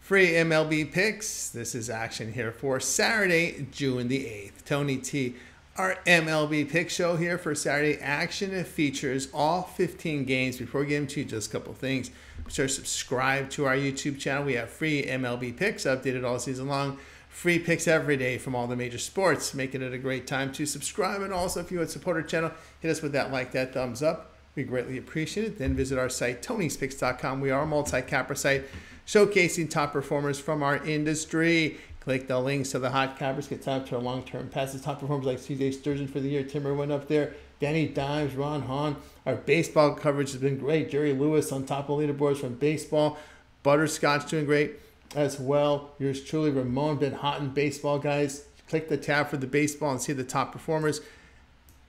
Free MLB picks. This is action here for Saturday, June the 8th. Tony T, our MLB pick show here for Saturday action. It features all 15 games. Before we get into just a couple things, be sure to subscribe to our YouTube channel. We have free MLB picks updated all season long. Free picks every day from all the major sports, making it a great time to subscribe. And also, if you would support our channel, hit us with that like, that thumbs up. We greatly appreciate it. Then visit our site, Tony'sPicks.com. We are a multi-capper site showcasing top performers from our industry. Click the links to the hot cappers, get time to our long-term passes. Top performers like CJ Sturgeon for the year. Timber went up there. Danny Dimes, Ron Hahn. Our baseball coverage has been great. Jerry Lewis on top of leaderboards from baseball. Butterscotch doing great as well. Yours truly, Ramon, been hot in baseball, guys. Click the tab for the baseball and see the top performers.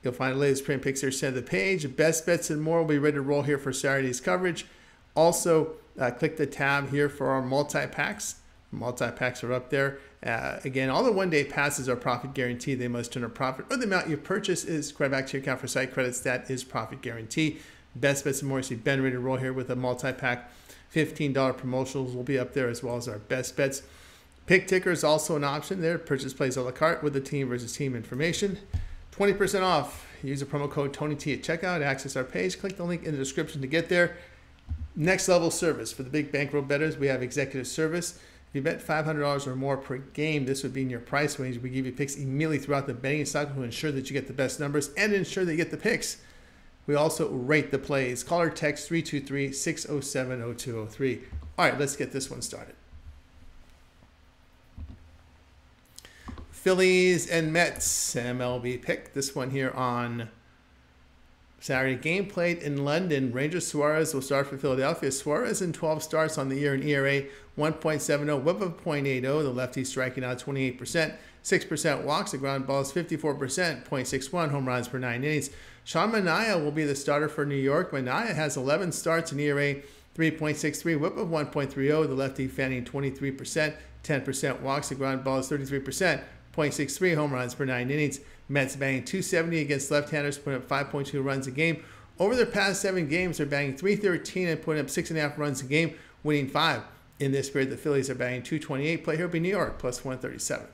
You'll find the latest print picks here center of the page. Best bets and more will be ready to roll here for Saturday's coverage. Also, click the tab here for our multi-packs. Multi-packs are up there. Again, all the one-day passes are profit guaranteed. They must turn a profit, or the amount you purchase is credit back to your account for site credits. That is profit guarantee. Best bets and more. See Ben ready to roll here with a multi-pack. $15 promotionals will be up there, as well as our best bets. Pick ticker is also an option there. Purchase plays a la carte with the team versus team information. 20% off. Use the promo code TonyT at checkout. Access our page. Click the link in the description to get there. Next level service. For the big bankroll bettors, we have executive service. If you bet $500 or more per game, this would be in your price range. We give you picks immediately throughout the betting cycle to ensure that you get the best numbers and ensure that you get the picks. We also rate the plays. Call or text 323-607-0203. All right, let's get this one started. Phillies and Mets MLB pick. This one here on Saturday. Game played in London. Ranger Suarez will start for Philadelphia. Suarez in 12 starts on the year in ERA 1.70, whip of 0.80. The lefty striking out 28%, 6% walks. The ground balls 54%, 0.61 home runs per 9 innings. Sean Manaea will be the starter for New York. Manaea has 11 starts in ERA 3.63, whip of 1.30. The lefty fanning 23%, 10% walks. The ground balls 33%. 0.63 home runs per 9 innings. Mets batting .270 against left-handers, putting up 5.2 runs a game. Over their past 7 games, they're batting .313 and putting up 6.5 runs a game, winning 5. In this period, the Phillies are batting .228. Play here will be New York, plus 137.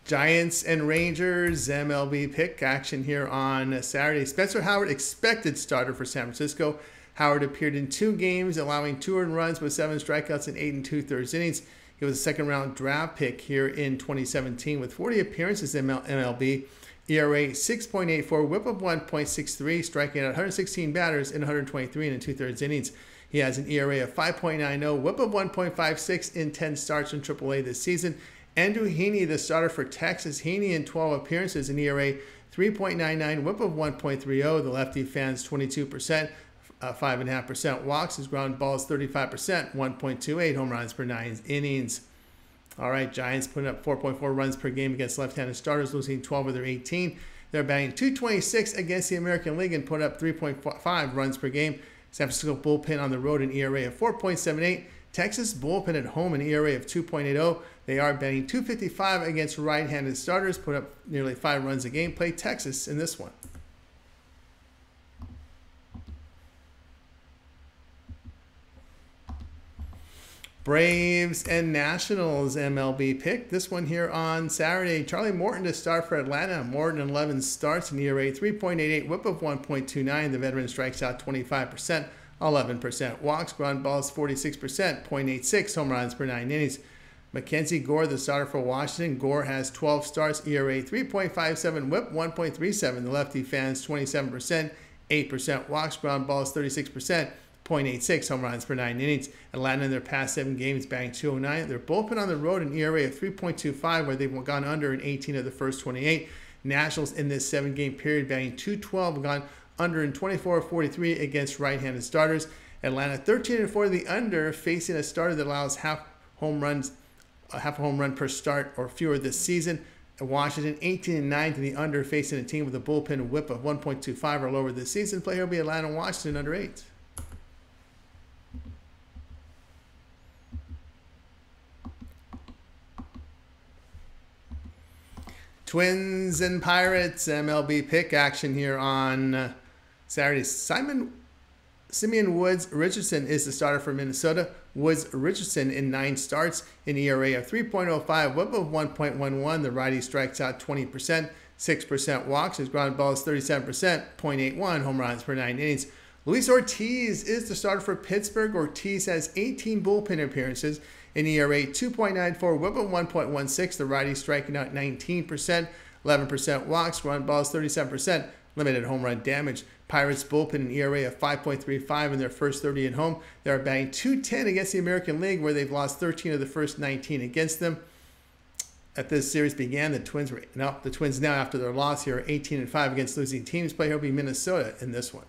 Giants and Rangers MLB pick action here on Saturday. Spencer Howard, expected starter for San Francisco. Howard appeared in 2 games, allowing 2 earned runs with 7 strikeouts in 8 2/3 innings. He was a second-round draft pick here in 2017 with 40 appearances in MLB. ERA 6.84, whip of 1.63, striking out 116 batters in 123 and 2/3 innings. He has an ERA of 5.90, whip of 1.56 in 10 starts in AAA this season. Andrew Heaney, the starter for Texas. Heaney in 12 appearances in ERA 3.99, whip of 1.30. The lefty fans 22%. 5.5% walks. His ground balls 35%, 1.28 home runs per 9 innings. All right, Giants putting up 4.4 runs per game against left-handed starters, losing 12 of their 18. They're batting .226 against the American League and putting up 3.5 runs per game. San Francisco bullpen on the road, an ERA of 4.78. Texas bullpen at home, an ERA of 2.80. They are batting .255 against right-handed starters, put up nearly 5 runs a game. Play Texas in this one. Braves and Nationals MLB pick. This one here on Saturday. Charlie Morton to start for Atlanta. Morton 11 starts in ERA 3.88, whip of 1.29. The veteran strikes out 25%, 11% walks. Ground balls 46%, 0.86 home runs per 9 innings. Mackenzie Gore, the starter for Washington. Gore has 12 starts, ERA 3.57, whip 1.37. The lefty fans 27%, 8% walks. Ground balls 36%. 0.86 home runs per 9 innings. Atlanta in their past 7 games batting .209. Their bullpen on the road, an ERA of 3.25, where they've gone under in 18 of the first 28. Nationals in this 7-game period batting .212, gone under in 24 of 43 against right-handed starters. Atlanta 13-4 the under, facing a starter that allows half a home run per start or fewer this season. Washington 18-9 to the under, facing a team with a bullpen whip of 1.25 or lower this season. Play here will be Atlanta and Washington under 8. Twins and Pirates MLB pick action here on Saturday, Simeon Woods Richardson is the starter for Minnesota. Woods Richardson in 9 starts, an ERA of 3.05, whip of 1.11. The righty strikes out 20%, 6% walks. His ground balls 37%, 0.81 home runs per 9 innings. Luis Ortiz is the starter for Pittsburgh. Ortiz has 18 bullpen appearances, an ERA 2.94, whip of 1.16. The righty striking out 19%, 11% walks, ground balls 37%, limited home run damage. Pirates bullpen an ERA of 5.35 in their first 30 at home. They are batting .210 against the American League, where they've lost 13 of the first 19 against them. At this series began, the Twins now after their loss here are 18-5 against losing teams. Play here will be Minnesota in this one.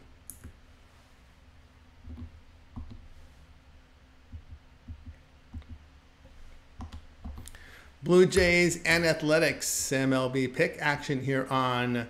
Blue Jays and Athletics MLB pick action here on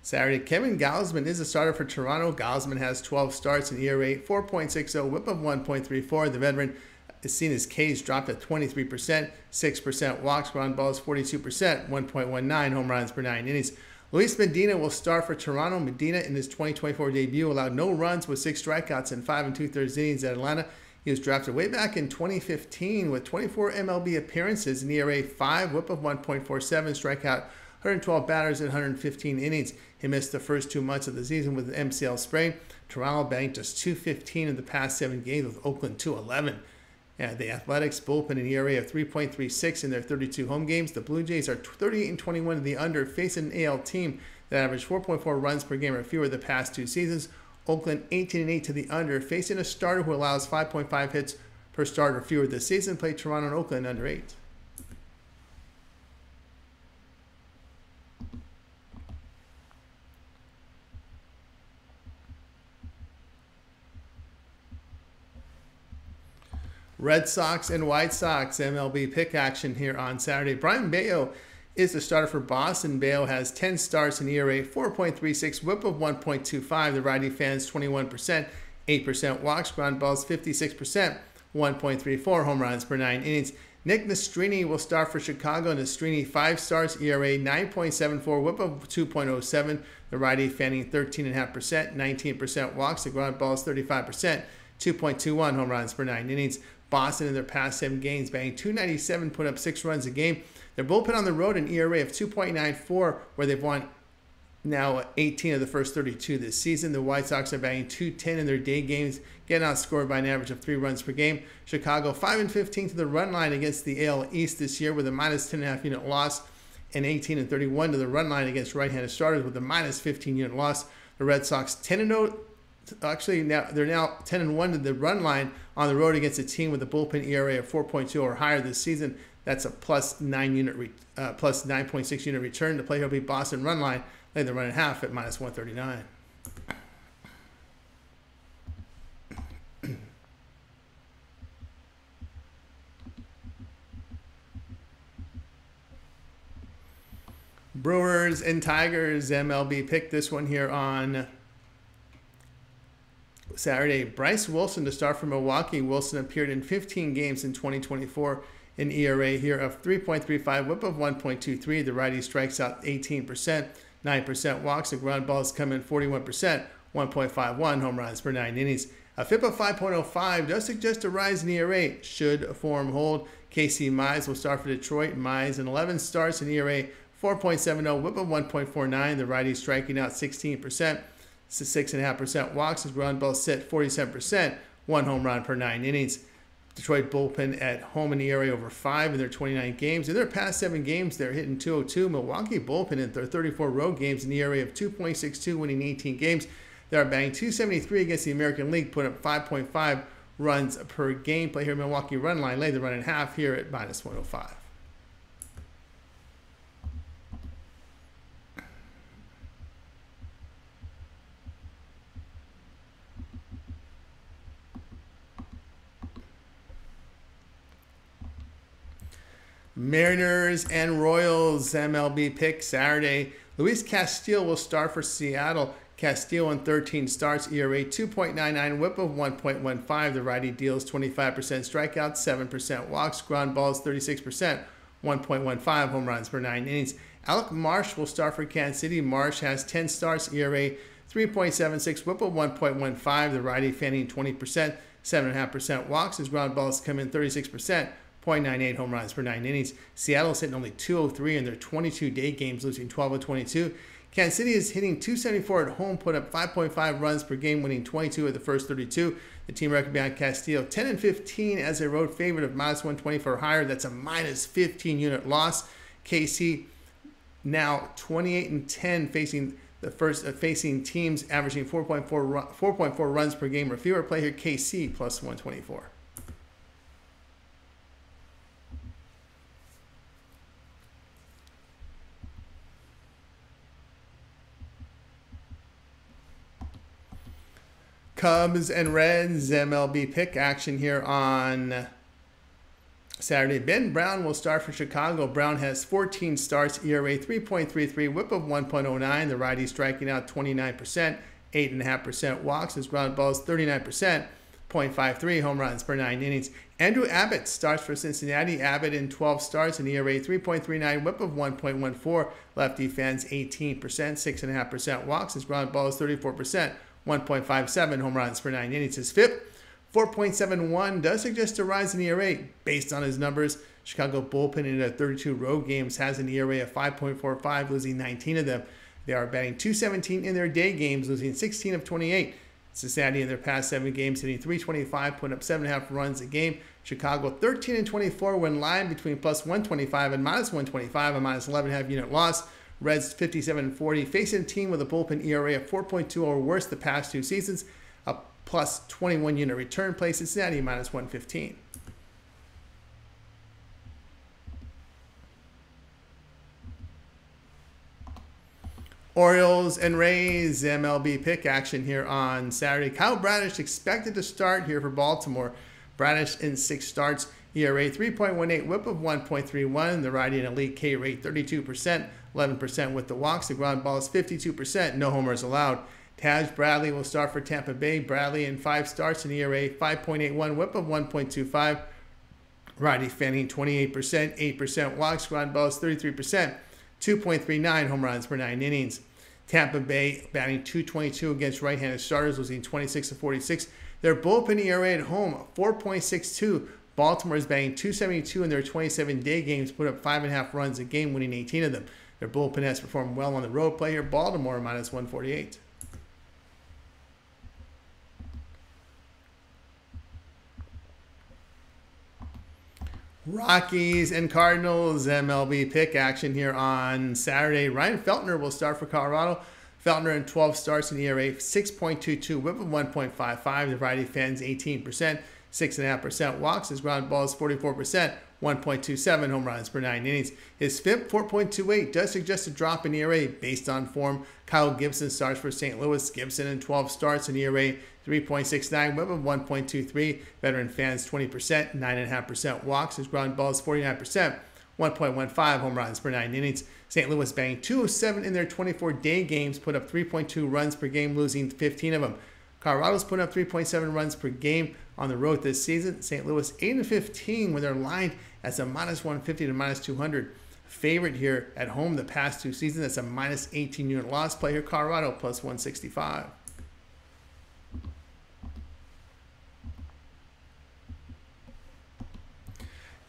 Saturday. Kevin Gausman is a starter for Toronto. Gausman has 12 starts, an ERA 4.60, whip of 1.34. The veteran has seen his Ks drop to 23%, 6% walks, ground balls 42%, 1.19 home runs per 9 innings. Luis Medina will start for Toronto. Medina in his 2024 debut allowed no runs with 6 strikeouts in 5 2/3 innings at Atlanta. He was drafted way back in 2015 with 24 MLB appearances, an ERA 5, whip of 1.47, strikeout 112 batters in 115 innings. He missed the first 2 months of the season with an MCL sprain. Toronto banked just .215 in the past 7 games with Oakland .211. The Athletics bullpen an ERA of 3.36 in their 32 home games. The Blue Jays are 38-21 in the under, facing an AL team that averaged 4.4 runs per game or fewer the past 2 seasons. Oakland 18-8 to the under, facing a starter who allows 5.5 hits per start or fewer this season. Play Toronto and Oakland under 8. Red Sox and White Sox MLB pick action here on Saturday. Brian Bayo is the starter for Boston. Bayo has 10 starts, an ERA 4.36, whip of 1.25. The righty fans 21%, 8% walks, ground balls 56%, 1.34 home runs per 9 innings. Nick Nastrini will start for Chicago. Nastrini 5 starts, ERA 9.74, whip of 2.07. The righty fanning 13.5%, 19% walks. The ground balls 35%, 2.21 home runs per 9 innings. Boston in their past 7 games, batting .297, put up 6 runs a game. Their bullpen on the road, an ERA of 2.94, where they've won now 18 of the first 32 this season. The White Sox are batting .210 in their day games, getting outscored by an average of 3 runs per game. Chicago 5-15 to the run line against the AL East this year with a minus 10.5 unit loss, and 18-31 to the run line against right-handed starters with a minus 15 unit loss. The Red Sox 10-0. Actually, they're now 10-1 to the run line on the road against a team with a bullpen ERA of 4.2 or higher this season. That's a plus 9.6 unit return. The play will be Boston run line. Lay the run at half at minus 139. Brewers and Tigers MLB pick this one here on Saturday. Bryce Wilson to start for Milwaukee. Wilson appeared in 15 games in 2024. An ERA here of 3.35, whip of 1.23. The righty strikes out 18%, 9% walks. The ground balls come in 41%, 1.51 home runs per 9 innings. A FIP of 5.05 does suggest a rise in ERA should form hold. Casey Mize will start for Detroit. Mize in 11 starts, an ERA 4.70, whip of 1.49. The righty striking out 16%. 6.5% walks. His ground balls sit 47%, 1 home run per 9 innings. Detroit bullpen at home in the ERA over 5 in their 29 games. In their past 7 games, they're hitting .202. Milwaukee bullpen in their 34 road games in the ERA of 2.62, winning 18 games. They are batting .273 against the American League, putting up 5.5 runs per game. Play here, Milwaukee run line. Lay the run in half here at minus 105. Mariners and Royals MLB pick Saturday. Luis Castillo will start for Seattle. Castillo in 13 starts, ERA 2.99, whip of 1.15. The righty deals 25% strikeouts, 7% walks, ground balls 36%, 1.15 home runs per 9 innings. Alec Marsh will start for Kansas City. Marsh has 10 starts, ERA 3.76 whip of 1.15. The righty fanning 20%, 7.5% walks. His ground balls come in 36%. 0.98 home runs per 9 innings. Seattle's hitting only 203 in their 22-day games, losing 12 of 22. Kansas City is hitting 274 at home, put up 5.5 runs per game, winning 22 of the first 32. The team record behind Castillo, 10-15 as a road favorite of minus 124 or higher. That's a minus 15 unit loss. KC now 28-10 facing teams averaging 4.4 runs per game or fewer. Play here KC plus 124. Cubs and Reds MLB pick action here on Saturday. Ben Brown will start for Chicago. Brown has 14 starts, ERA 3.33, whip of 1.09. The righty striking out 29%, 8.5% walks. His ground balls 39%, 0.53 home runs per 9 innings. Andrew Abbott starts for Cincinnati. Abbott in 12 starts, an ERA 3.39, whip of 1.14. Lefty fans 18%, 6.5% walks. His ground balls 34%. 1.57 home runs per 9 innings. His FIP, 4.71, does suggest a rise in ERA. Based on his numbers, Chicago bullpen in their 32 road games has an ERA of 5.45, losing 19 of them. They are batting .217 in their day games, losing 16 of 28. Cincinnati in their past 7 games hitting .325, putting up 7.5 runs a game. Chicago 13-24 when lying between plus 125 and minus 125, a minus 11.5 unit loss. Reds 57-40, facing a team with a bullpen ERA of 4.2 or worse the past 2 seasons, a plus 21 unit return. Play Cincinnati minus 115. Orioles and Rays MLB pick action here on Saturday. Kyle Bradish expected to start here for Baltimore. Bradish in 6 starts, ERA 3.18, whip of 1.31. The righty an elite K rate 32%. 11% with the walks. The ground ball is 52%. No homers allowed. Taj Bradley will start for Tampa Bay. Bradley in 5 starts, an ERA 5.81, whip of 1.25. Righty fanning 28%, 8% walks. Ground ball is 33%. 2.39 home runs per 9 innings. Tampa Bay batting .222 against right-handed starters, losing 26 of 46. Their bullpen ERA at home 4.62. Baltimore is batting .272 in their 27-day games, put up 5.5 runs a game, winning 18 of them. Their bullpen has performed well on the road. Play here, Baltimore minus 148. Rockies and Cardinals MLB pick action here on Saturday. Ryan Feltner will start for Colorado. Feltner in 12 starts, an ERA 6.22, whip of 1.55. The righty fans 18%, 6.5% walks. His ground ball is 44%. 1.27 home runs per 9 innings. His FIP, 4.28, does suggest a drop in ERA based on form. Kyle Gibson starts for St. Louis. Gibson in 12 starts, an ERA 3.69, whip of 1.23. Veteran fans 20%, 9.5% walks. His ground ball is 49%, 1.15 home runs per 9 innings. St. Louis banged .207 in their 24-day games, put up 3.2 runs per game, losing 15 of them. Colorado's putting up 3.7 runs per game on the road this season. St. Louis 8-15 when they're lined as a minus 150 to minus 200. Favorite here at home the past 2 seasons. That's a minus 18 unit loss. Play here, Colorado plus 165.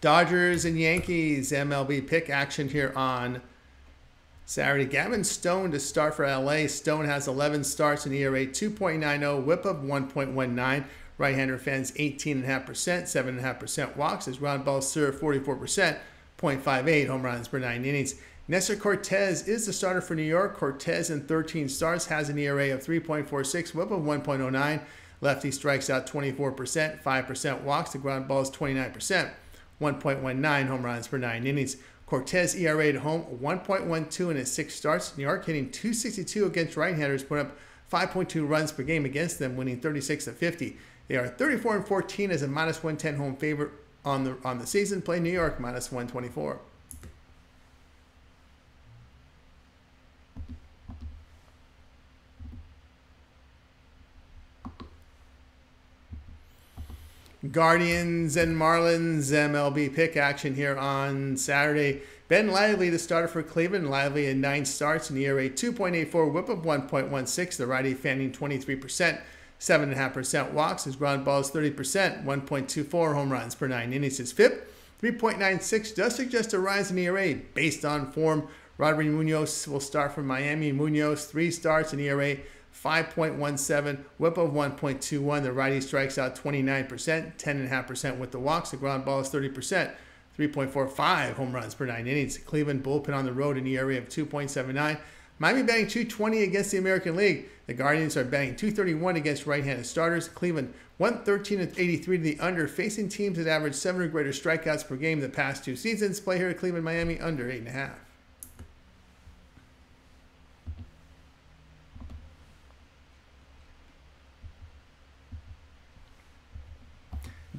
Dodgers and Yankees MLB pick action here on Saturday. Gavin Stone to start for LA. Stone has 11 starts, an ERA 2.90, whip of 1.19. Right-hander fans 18.5%, 7.5% walks. His ground ball served 44%, 0.58 home runs per 9 innings. Nestor Cortez is the starter for New York. Cortez in 13 starts has an ERA of 3.46, whip of 1.09. Lefty strikes out 24%, 5% walks. The ground ball is 29%, 1.19 home runs per 9 innings. Cortez ERA at home 1.12 in his 6 starts. New York hitting .262 against right-handers, putting up 5.2 runs per game against them, winning 36 of 50. They are 34-14 as a minus 110 home favorite on the season. Play New York minus 124. Guardians and Marlins MLB pick action here on Saturday. Ben Lively, the starter for Cleveland. Lively in 9 starts, an ERA 2.84, whip of 1.16. The righty fanning 23%, 7.5% walks. His ground balls 30%, 1.24 home runs per 9 innings. His FIP 3.96 does suggest a rise in ERA based on form. Rodrigo Munoz will start for Miami. Munoz 3 starts, an ERA 5.17, whip of 1.21. The righty strikes out 29%, 10.5% with the walks. The ground ball is 30%, 3.45 home runs per 9 innings. Cleveland bullpen on the road, an ERA of 2.79. Miami batting 220 against the American League. The Guardians are batting 231 against right-handed starters. Cleveland 113-83 to the under, facing teams that average 7 or greater strikeouts per game the past 2 seasons. Play here at Cleveland, Miami under 8.5.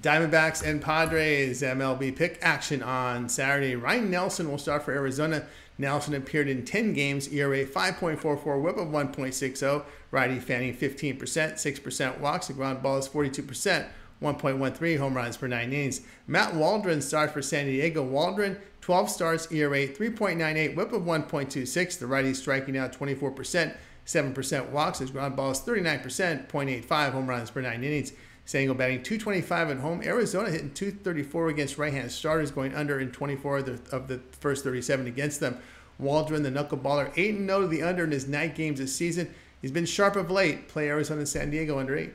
Diamondbacks and Padres MLB pick action on Saturday. Ryan Nelson will start for Arizona. Nelson appeared in 10 games, ERA 5.44, whip of 1.60. Righty fanning 15%, 6% walks. The ground ball is 42%, 1.13 home runs per 9 innings. Matt Waldron starts for San Diego. Waldron, 12 starts, ERA 3.98, whip of 1.26. The righty striking out 24%, 7% walks. His ground ball is 39%, 0.85 home runs per 9 innings. San Diego batting 225 at home. Arizona hitting 234 against right-handed starters, going under in 24 of the first 37 against them. Waldron, the knuckleballer, 8-0 to the under in his 9 games this season. He's been sharp of late. Play Arizona and San Diego under 8.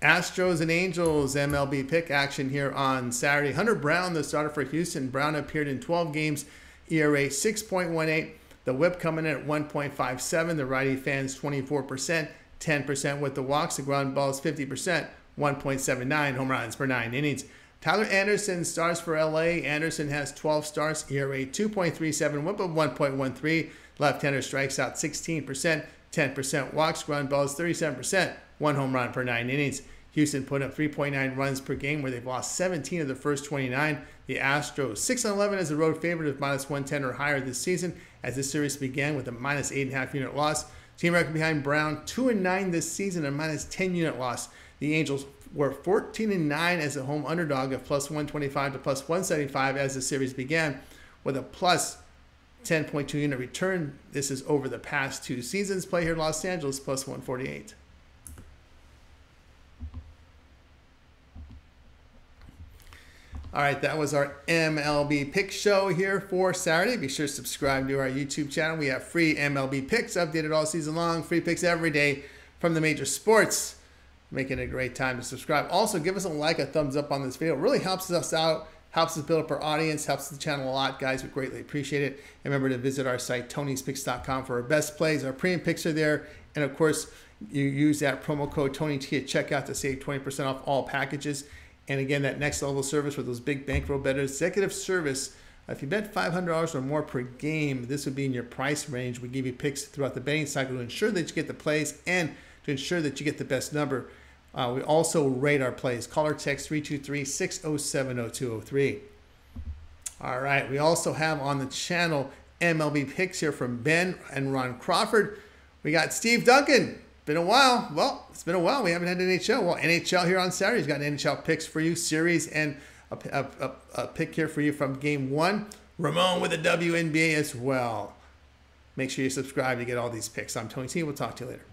Astros and Angels MLB pick action here on Saturday. Hunter Brown, the starter for Houston. Brown appeared in 12 games, ERA 6.18. The whip coming in at 1.57. The righty fans 24%, 10% with the walks. The ground balls 50%, 1.79 home runs per 9 innings. Tyler Anderson starts for LA. Anderson has 12 starts, ERA 2.37, whip of 1.13. Left-hander strikes out 16%, 10% walks. Ground balls 37%, 1 home run per 9 innings. Houston put up 3.9 runs per game, where they've lost 17 of the first 29. The Astros 6-11 as a road favorite of -110 or higher this season, as this series began with a -8.5 unit loss. Team record behind Brown 2-9 this season, a -10 unit loss. The Angels were 14-9 as a home underdog of +125 to +175 as the series began, with a +10.2 unit return. This is over the past 2 seasons. Play here Los Angeles +148. All right, that was our MLB pick show here for Saturday. Be sure to subscribe to our YouTube channel. We have free MLB picks updated all season long. Free picks every day from the major sports. Making it a great time to subscribe. Also, give us a like, a thumbs up on this video. It really helps us out, helps us build up our audience, helps the channel a lot, guys. We greatly appreciate it. And remember to visit our site, Tony'sPicks.com, for our best plays. Our premium picks are there. And, of course, you use that promo code TonyT at checkout to save 20% off all packages. And again, that next level service with those big bankroll bettors, executive service. If you bet $500 or more per game, this would be in your price range. We give you picks throughout the betting cycle to ensure that you get the plays and to ensure that you get the best number. We also rate our plays. Call or text 323-607-0203. All right. We also have on the channel MLB picks here from Ben and Ron Crawford. We got Steve Duncan. Been a while. Well, it's been a while. We haven't had NHL. Well, NHL here on Saturday. He's got NHL picks for you, series, and a pick here for you from Game 1. Ramon with a WNBA as well. Make sure you subscribe to get all these picks. I'm Tony T. We'll talk to you later.